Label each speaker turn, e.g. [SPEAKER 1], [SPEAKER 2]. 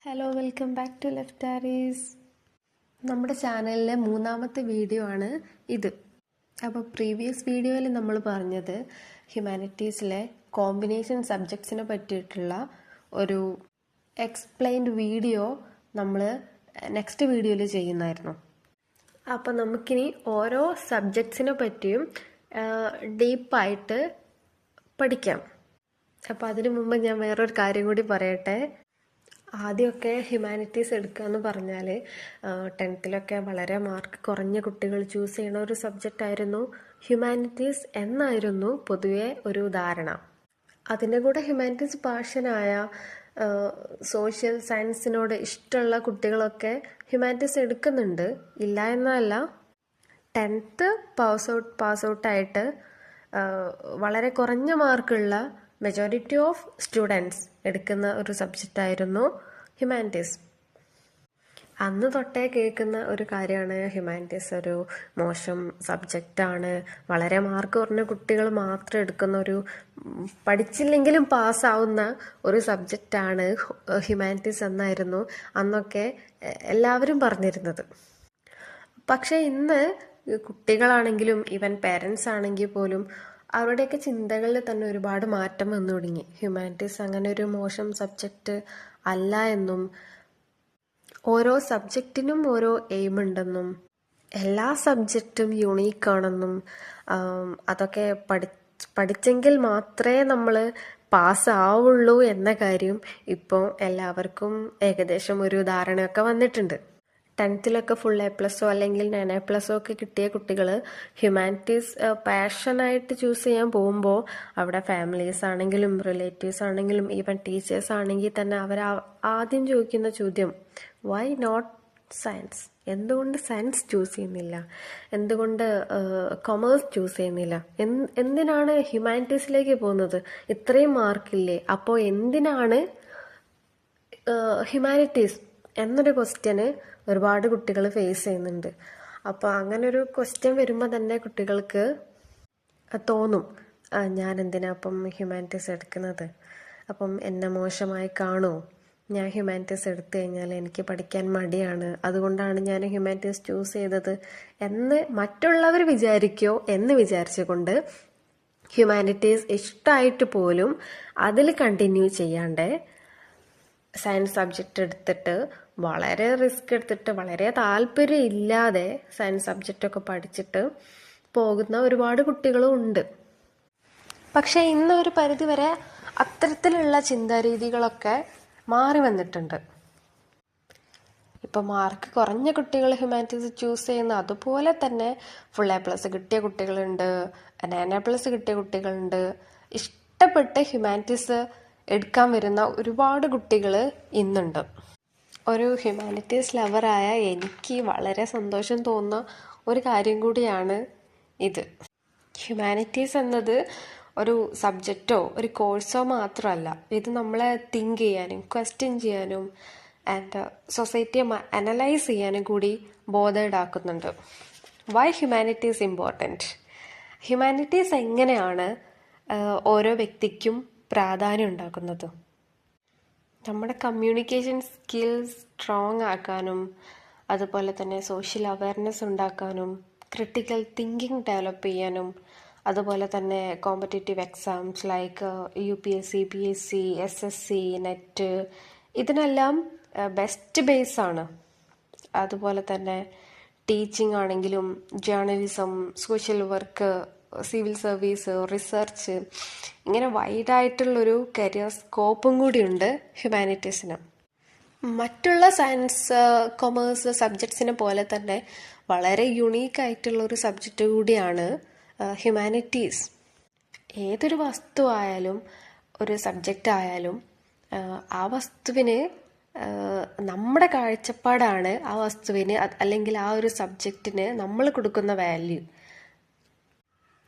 [SPEAKER 1] Hello, welcome back to left ആരീസ്. നമ്മുടെ ചാനലിലെ മൂന്നാമത്തെ വീഡിയോ ആണ് ഇത്. അപ്പോൾ പ്രീവിയസ് വീഡിയോയിൽ നമ്മൾ പറഞ്ഞത് ഹ്യൂമാനിറ്റീസിലെ കോമ്പിനേഷൻ സബ്ജക്ട്സിനെ പറ്റിയിട്ടുള്ള ഒരു എക്സ്പ്ലെയിൻഡ് വീഡിയോ നമ്മൾ നെക്സ്റ്റ് വീഡിയോയിൽ ചെയ്യുന്നതായിരുന്നു. അപ്പോൾ നമുക്കിനി ഓരോ സബ്ജക്ട്സിനെ പറ്റിയും ഡീപ്പായിട്ട് പഠിക്കാം. അപ്പോൾ അതിനു മുമ്പ് ഞാൻ വേറൊരു കാര്യം കൂടി പറയട്ടെ. ആദ്യമൊക്കെ ഹ്യൂമാനിറ്റീസ് എടുക്കുക എന്ന് പറഞ്ഞാൽ 10th വളരെ മാർക്ക് കുറഞ്ഞ കുട്ടികൾ ചൂസ് ചെയ്യണ ഒരു സബ്ജക്റ്റ് ആയിരുന്നു ഹ്യൂമാനിറ്റീസ് എന്നായിരുന്നു പൊതുവെ ഒരു ധാരണ. അതിൻ്റെ കൂടെ ഹ്യൂമാനിറ്റീസ് പാഷനായ സോഷ്യൽ സയൻസിനോട് ഇഷ്ടമുള്ള കുട്ടികളൊക്കെ ഹ്യൂമാനിറ്റീസ് എടുക്കുന്നുണ്ട്, ഇല്ല എന്നല്ല. 10th പാസ് ഔട്ടായിട്ട് വളരെ കുറഞ്ഞ മാർക്കുള്ള മെജോറിറ്റി ഓഫ് സ്റ്റുഡൻസ് എടുക്കുന്ന ഒരു സബ്ജക്റ്റ് ആയിരുന്നു ഹ്യൂമാനിറ്റീസ്. അന്ന് തൊട്ടേ കേൾക്കുന്ന ഒരു കാര്യമാണ് ഹ്യൂമാനിറ്റീസ് ഒരു മോശം സബ്ജക്റ്റാണ്, വളരെ മാർക്ക് കുറഞ്ഞ കുട്ടികൾ മാത്രം എടുക്കുന്ന ഒരു, പഠിച്ചില്ലെങ്കിലും പാസ്സാവുന്ന ഒരു സബ്ജക്റ്റാണ് ഹ്യൂമാനിറ്റീസ് എന്നായിരുന്നു അന്നൊക്കെ എല്ലാവരും പറഞ്ഞിരുന്നത്. പക്ഷേ ഇന്ന് കുട്ടികളാണെങ്കിലും ഈവൻ പേരൻസ് ആണെങ്കിൽ പോലും അവരുടെയൊക്കെ ചിന്തകളിൽ തന്നെ ഒരുപാട് മാറ്റം വന്നു തുടങ്ങി. ഹ്യൂമാനിറ്റീസ് അങ്ങനെ ഒരു മോശം സബ്ജക്റ്റ് അല്ല എന്നും, ഓരോ സബ്ജക്റ്റിനും ഓരോ എയിം ഉണ്ടെന്നും, എല്ലാ സബ്ജക്റ്റും യുണീക്കാണെന്നും, അതൊക്കെ പഠിച്ചെങ്കിൽ മാത്രമേ നമ്മൾ പാസ്സാവുള്ളൂ എന്ന കാര്യം ഇപ്പോൾ എല്ലാവർക്കും ഏകദേശം ഒരു ധാരണയൊക്കെ വന്നിട്ടുണ്ട്. 10th ഫുൾ A+ അല്ലെങ്കിൽ 9A+ ഒക്കെ കിട്ടിയ കുട്ടികൾ ഹ്യൂമാനിറ്റീസ് പാഷനായിട്ട് ചൂസ് ചെയ്യാൻ പോകുമ്പോൾ അവിടെ ഫാമിലീസ് ആണെങ്കിലും റിലേറ്റീവ്സ് ആണെങ്കിലും ഈവൻ ടീച്ചേഴ്സ് ആണെങ്കിൽ തന്നെ അവർ ആദ്യം ചോദിക്കുന്ന ചോദ്യം, വൈ നോട്ട് സയൻസ്? എന്തുകൊണ്ട് സയൻസ് ചൂസ് ചെയ്യുന്നില്ല? എന്തുകൊണ്ട് കൊമേഴ്സ് ചൂസ് ചെയ്യുന്നില്ല? എന്തിനാണ് ഹ്യൂമാനിറ്റീസിലേക്ക് പോകുന്നത്? ഇത്രയും മാർക്കില്ലേ, അപ്പോൾ എന്തിനാണ് ഹ്യൂമാനിറ്റീസ് എന്നൊരു ക്വസ്റ്റ്യന് ഒരുപാട് കുട്ടികൾ ഫേസ് ചെയ്യുന്നുണ്ട്. അപ്പോൾ അങ്ങനെ ഒരു ക്വസ്റ്റ്യൻ വരുമ്പോൾ തന്നെ കുട്ടികൾക്ക് തോന്നും, ഞാൻ എന്തിനാ അപ്പം ഹ്യൂമാനിറ്റീസ് എടുക്കുന്നത്? അപ്പം എന്നെ മോശമായി കാണുമോ? ഞാൻ ഹ്യൂമാനിറ്റീസ് എടുത്തു കഴിഞ്ഞാൽ എനിക്ക് പഠിക്കാൻ മടിയാണ്, അതുകൊണ്ടാണ് ഞാൻ ഹ്യൂമാനിറ്റീസ് ചൂസ് ചെയ്തത് എന്ന് മറ്റുള്ളവർ വിചാരിക്കുമോ എന്ന് വിചാരിച്ചുകൊണ്ട് ഹ്യൂമാനിറ്റീസ് ഇഷ്ടമായിട്ട് പോലും അതിൽ കണ്ടിന്യൂ ചെയ്യാണ്ട് സയൻസ് സബ്ജക്റ്റ് എടുത്തിട്ട് വളരെ റിസ്ക് എടുത്തിട്ട് വളരെ താല്പര്യം ഇല്ലാതെ സയൻസ് സബ്ജക്റ്റൊക്കെ പഠിച്ചിട്ട് പോകുന്ന ഒരുപാട് കുട്ടികളും ഉണ്ട്. പക്ഷേ ഇന്നൊരു പരിധിവരെ അത്തരത്തിലുള്ള ചിന്താരീതികളൊക്കെ മാറി വന്നിട്ടുണ്ട്. ഇപ്പോൾ മാർക്ക് കുറഞ്ഞ കുട്ടികൾ ഹ്യൂമാനിറ്റീസ് ചൂസ് ചെയ്യുന്ന അതുപോലെ തന്നെ ഫുൾ A+ കിട്ടിയ കുട്ടികളുണ്ട്, 9A+ കിട്ടിയ കുട്ടികളുണ്ട്. ഇഷ്ടപ്പെട്ട് ഹ്യൂമാനിറ്റീസ് എടുക്കാൻ വരുന്ന ഒരുപാട് കുട്ടികൾ ഇന്നുണ്ട്. ഒരു ഹ്യൂമാനിറ്റീസ് ലവറായ എനിക്ക് വളരെ സന്തോഷം തോന്നുന്ന ഒരു കാര്യം കൂടിയാണ് ഇത്. ഹ്യൂമാനിറ്റീസ് എന്നത് ഒരു സബ്ജക്റ്റോ ഒരു കോഴ്സോ മാത്രമല്ല, ഇത് നമ്മളെ തിങ്ക് ചെയ്യാനും ക്വസ്റ്റ്യൻ ചെയ്യാനും ആൻഡ് സൊസൈറ്റിയെ അനലൈസ് ചെയ്യാനും കൂടി ബോധേഡാക്കുന്നുണ്ട്. Why humanities important? ഹ്യൂമാനിറ്റീസ് എങ്ങനെയാണ് ഓരോ വ്യക്തിക്കും പ്രാധാന്യം ഉണ്ടാക്കുന്നത്? നമ്മുടെ കമ്മ്യൂണിക്കേഷൻ സ്കിൽസ് സ്ട്രോങ് ആക്കാനും, അതുപോലെ തന്നെ സോഷ്യൽ അവയർനെസ് ഉണ്ടാക്കാനും, ക്രിട്ടിക്കൽ തിങ്കിങ് ഡെവലപ്പ് ചെയ്യാനും, അതുപോലെ തന്നെ competitive exams like UPSC, PSC, SSC, net, ഇതിനെല്ലാം ബെസ്റ്റ് ബേസ് ആണ്. അതുപോലെ തന്നെ ടീച്ചിങ് ആണെങ്കിലും journalism, social work, civil service, research, ഇങ്ങനെ വൈഡായിട്ടുള്ളൊരു കരിയർ സ്കോപ്പും കൂടിയുണ്ട് ഹ്യൂമാനിറ്റീസിന്. മറ്റുള്ള സയൻസ് കൊമേഴ്സ് സബ്ജക്ട്സിനെ പോലെ തന്നെ വളരെ യുണീക്കായിട്ടുള്ളൊരു സബ്ജക്റ്റ് കൂടിയാണ് ഹ്യൂമാനിറ്റീസ്. ഏതൊരു വസ്തു ആയാലും ഒരു സബ്ജക്റ്റ് ആയാലും ആ വസ്തുവിന് നമ്മുടെ കാഴ്ചപ്പാടാണ് ആ വസ്തുവിന് അല്ലെങ്കിൽ ആ ഒരു സബ്ജക്റ്റിന് നമ്മൾ കൊടുക്കുന്ന വാല്യൂ.